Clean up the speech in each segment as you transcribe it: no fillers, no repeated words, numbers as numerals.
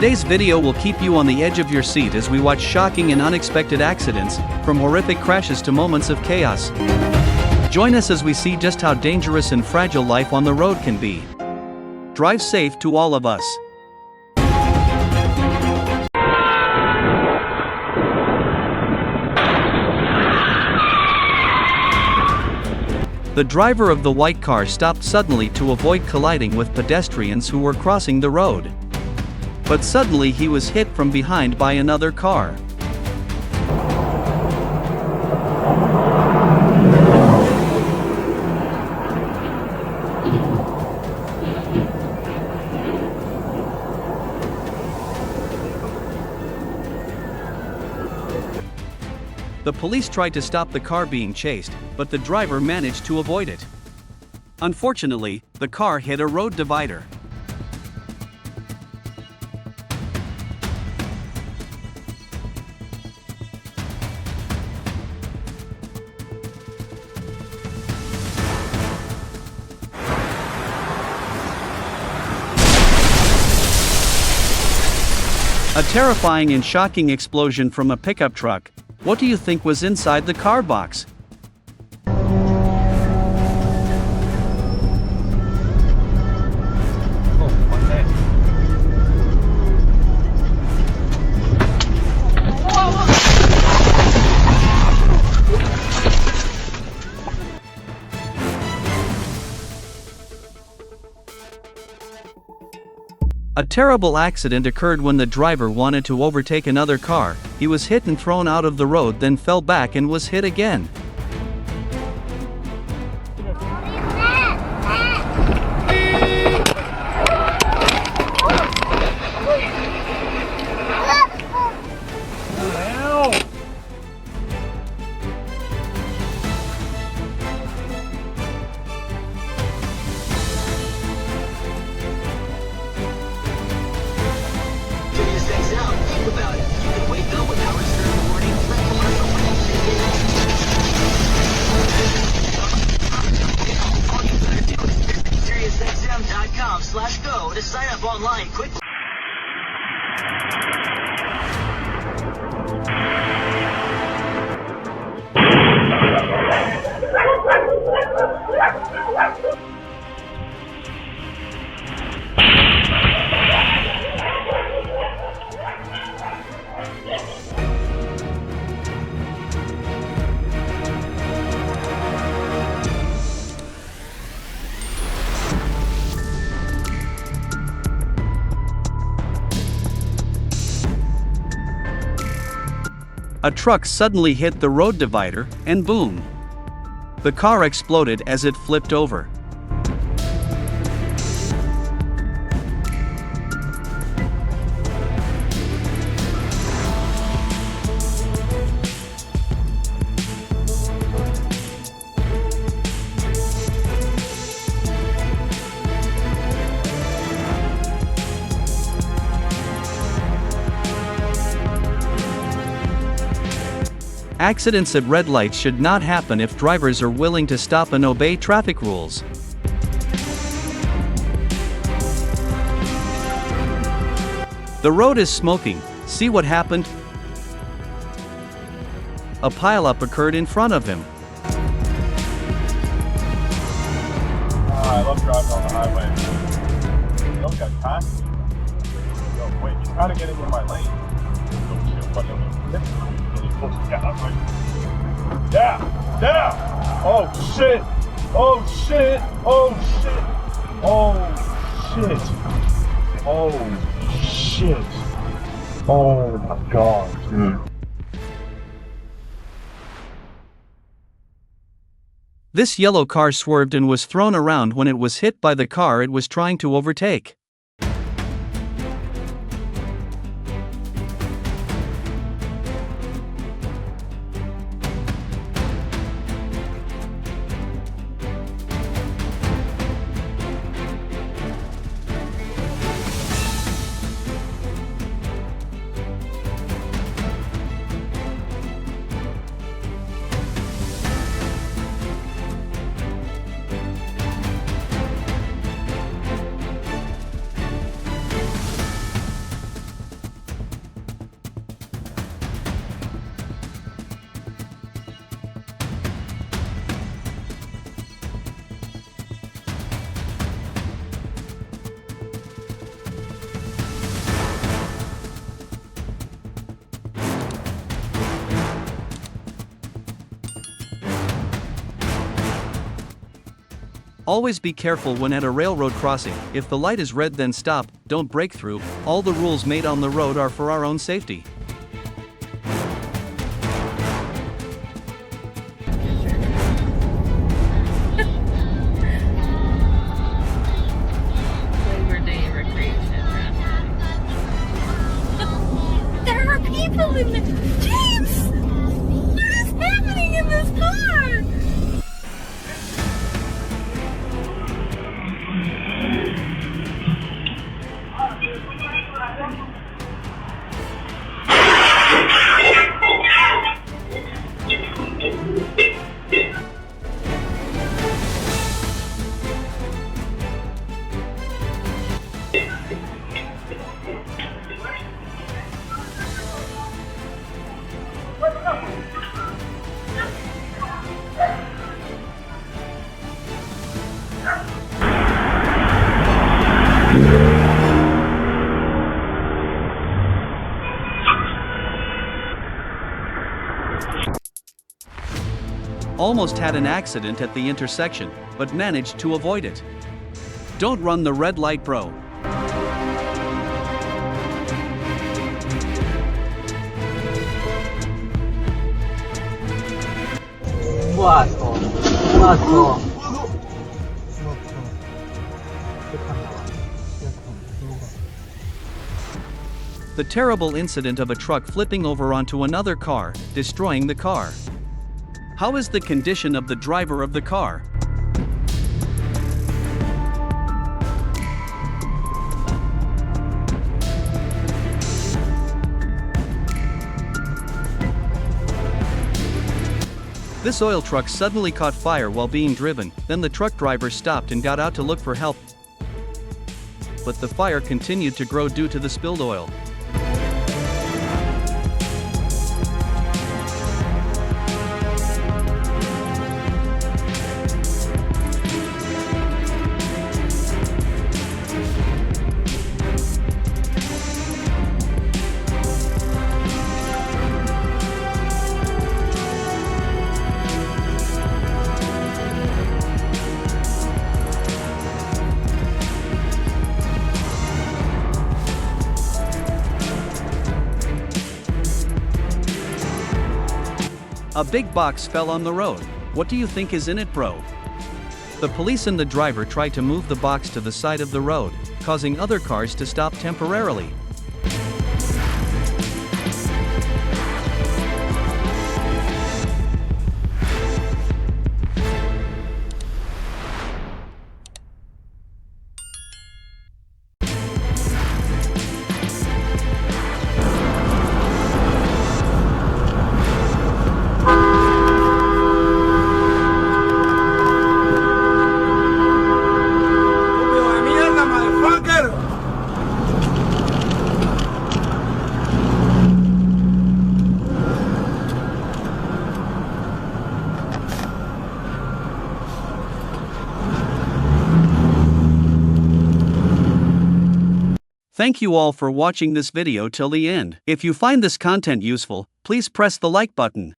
Today's video will keep you on the edge of your seat as we watch shocking and unexpected accidents, from horrific crashes to moments of chaos. Join us as we see just how dangerous and fragile life on the road can be. Drive safe to all of us. The driver of the white car stopped suddenly to avoid colliding with pedestrians who were crossing the road. But suddenly he was hit from behind by another car. The police tried to stop the car being chased, but the driver managed to avoid it. Unfortunately, the car hit a road divider. A terrifying and shocking explosion from a pickup truck. What do you think was inside the car box? A terrible accident occurred when the driver wanted to overtake another car. He was hit and thrown out of the road, then fell back and was hit again. SiriusXM.com/go to sign up online quickly. A truck suddenly hit the road divider, and boom! The car exploded as it flipped over. Accidents at red lights should not happen if drivers are willing to stop and obey traffic rules. The road is smoking. See what happened? A pileup occurred in front of him. I love driving on the highway. You don't got time. Yo, wait, you gotta get into my lane. Yeah! Oh shit! Oh shit! Oh shit! Oh shit! Oh shit! Oh my god, dude. This yellow car swerved and was thrown around when it was hit by the car it was trying to overtake. Always be careful when at a railroad crossing. If the light is red, then stop, don't break through. All the rules made on the road are for our own safety. Labor Day recreation around here. There are people in the James! What is happening in this car? Almost had an accident at the intersection, but managed to avoid it. Don't run the red light, bro. The terrible incident of a truck flipping over onto another car, destroying the car. How is the condition of the driver of the car? This oil truck suddenly caught fire while being driven, then the truck driver stopped and got out to look for help. But the fire continued to grow due to the spilled oil. A big box fell on the road. What do you think is in it, bro? The police and the driver tried to move the box to the side of the road, causing other cars to stop temporarily. Thank you all for watching this video till the end. If you find this content useful, please press the like button.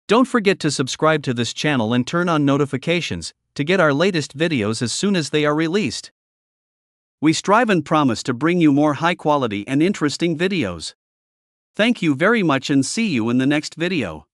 Don't forget to subscribe to this channel and turn on notifications to get our latest videos as soon as they are released. We strive and promise to bring you more high quality and interesting videos. Thank you very much and see you in the next video.